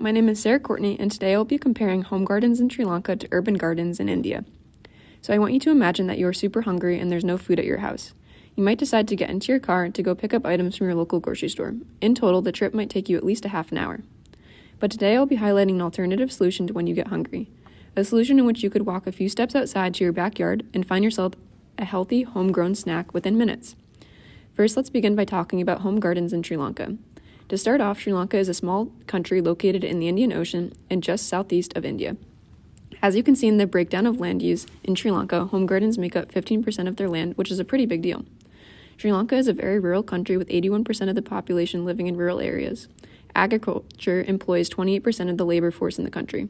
my name is Sarah Courtney, and today I'll be comparing home gardens in Sri Lanka to urban gardens in India. So I want you to imagine that you are super hungry and there's no food at your house. You might decide to get into your car to go pick up items from your local grocery store. In total, the trip might take you at least a half an hour. But today I'll be highlighting an alternative solution to when you get hungry. A solution in which you could walk a few steps outside to your backyard and find yourself a healthy, homegrown snack within minutes. First, let's begin by talking about home gardens in Sri Lanka. To start off, Sri Lanka is a small country located in the Indian Ocean and just southeast of India. As you can see in the breakdown of land use, in Sri Lanka, home gardens make up 15% of their land, which is a pretty big deal. Sri Lanka is a very rural country with 81% of the population living in rural areas. Agriculture employs 28% of the labor force in the country.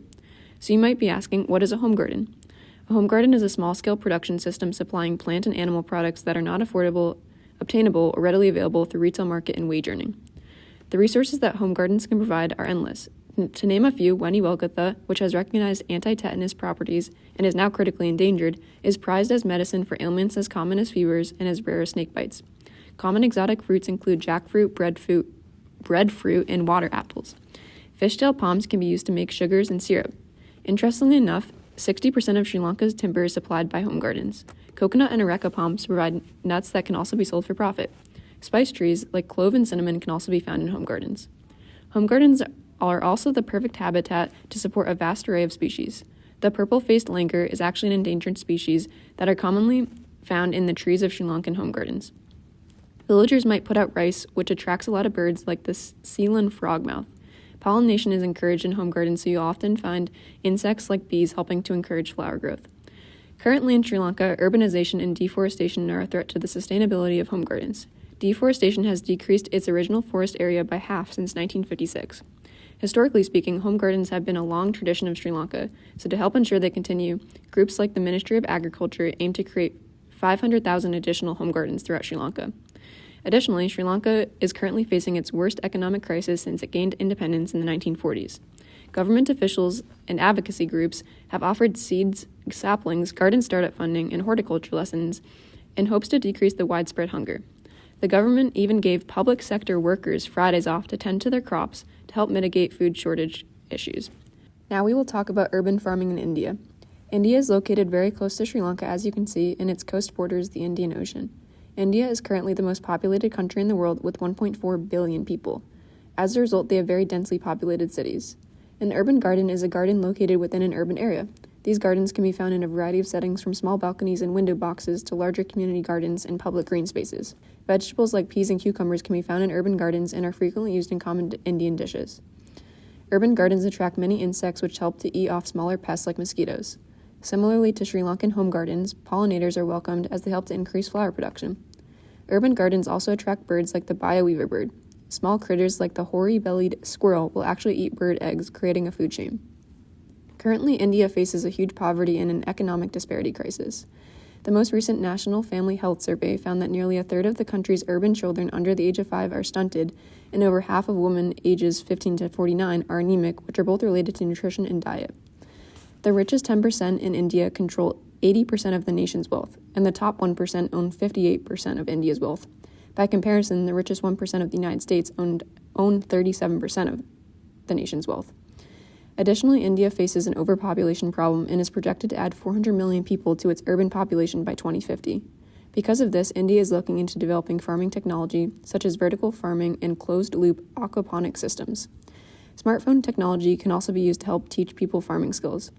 So you might be asking, what is a home garden? A home garden is a small-scale production system supplying plant and animal products that are not obtainable, or readily available through retail market and wage earning. The resources that home gardens can provide are endless. To name a few, Weni Welgatha, which has recognized anti-tetanus properties and is now critically endangered, is prized as medicine for ailments as common as fevers and as rare as snake bites. Common exotic fruits include jackfruit, breadfruit, and water apples. Fishtail palms can be used to make sugars and syrup. Interestingly enough, 60% of Sri Lanka's timber is supplied by home gardens. Coconut and areca palms provide nuts that can also be sold for profit. Spice trees, like clove and cinnamon, can also be found in home gardens. Home gardens are also the perfect habitat to support a vast array of species. The purple-faced langur is actually an endangered species that are commonly found in the trees of Sri Lankan home gardens. Villagers might put out rice, which attracts a lot of birds like the Ceylon frogmouth. Pollination is encouraged in home gardens, so you'll often find insects like bees helping to encourage flower growth. Currently in Sri Lanka, urbanization and deforestation are a threat to the sustainability of home gardens. Deforestation has decreased its original forest area by half since 1956. Historically speaking, home gardens have been a long tradition of Sri Lanka, so to help ensure they continue, groups like the Ministry of Agriculture aim to create 500,000 additional home gardens throughout Sri Lanka. Additionally, Sri Lanka is currently facing its worst economic crisis since it gained independence in the 1940s. Government officials and advocacy groups have offered seeds, saplings, garden startup funding, and horticulture lessons in hopes to decrease the widespread hunger. The government even gave public sector workers Fridays off to tend to their crops to help mitigate food shortage issues. Now we will talk about urban farming in India. India is located very close to Sri Lanka, as you can see, and its coast borders the Indian Ocean. India is currently the most populated country in the world with 1.4 billion people. As a result, they have very densely populated cities. An urban garden is a garden located within an urban area. These gardens can be found in a variety of settings, from small balconies and window boxes to larger community gardens and public green spaces. Vegetables like peas and cucumbers can be found in urban gardens and are frequently used in common Indian dishes. Urban gardens attract many insects which help to eat off smaller pests like mosquitoes. Similarly to Sri Lankan home gardens, pollinators are welcomed as they help to increase flower production. Urban gardens also attract birds like the bioweaver bird. Small critters like the hoary-bellied squirrel will actually eat bird eggs, creating a food chain. Currently, India faces a huge poverty and an economic disparity crisis. The most recent National Family Health Survey found that nearly a third of the country's urban children under the age of 5 are stunted, and over half of women ages 15 to 49 are anemic, which are both related to nutrition and diet. The richest 10% in India control 80% of the nation's wealth, and the top 1% own 58% of India's wealth. By comparison, the richest 1% of the United States own 37% of the nation's wealth. Additionally, India faces an overpopulation problem and is projected to add 400 million people to its urban population by 2050. Because of this, India is looking into developing farming technology, such as vertical farming and closed-loop aquaponic systems. Smartphone technology can also be used to help teach people farming skills.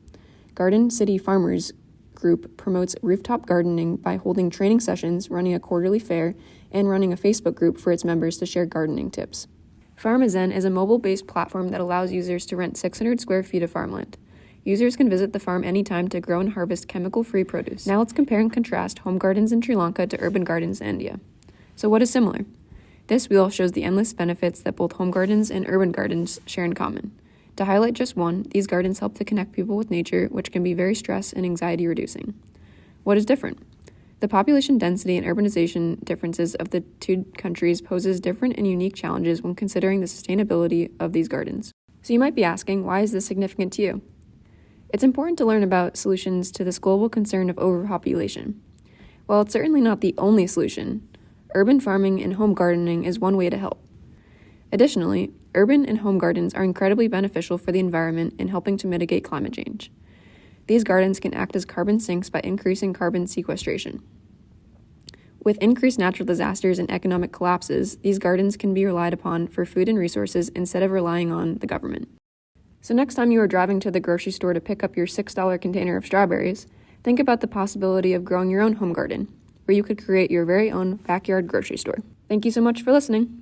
Garden City Farmers Group promotes rooftop gardening by holding training sessions, running a quarterly fair, and running a Facebook group for its members to share gardening tips. Farmazen is a mobile-based platform that allows users to rent 600 square feet of farmland. Users can visit the farm anytime to grow and harvest chemical-free produce. Now let's compare and contrast home gardens in Sri Lanka to urban gardens in India. So what is similar? This wheel shows the endless benefits that both home gardens and urban gardens share in common. To highlight just one, these gardens help to connect people with nature, which can be very stress and anxiety reducing. What is different? The population density and urbanization differences of the two countries poses different and unique challenges when considering the sustainability of these gardens. So you might be asking, why is this significant to you? It's important to learn about solutions to this global concern of overpopulation. While it's certainly not the only solution, urban farming and home gardening is one way to help. Additionally, urban and home gardens are incredibly beneficial for the environment in helping to mitigate climate change. These gardens can act as carbon sinks by increasing carbon sequestration. With increased natural disasters and economic collapses, these gardens can be relied upon for food and resources instead of relying on the government. So next time you are driving to the grocery store to pick up your $6 container of strawberries, think about the possibility of growing your own home garden, where you could create your very own backyard grocery store. Thank you so much for listening.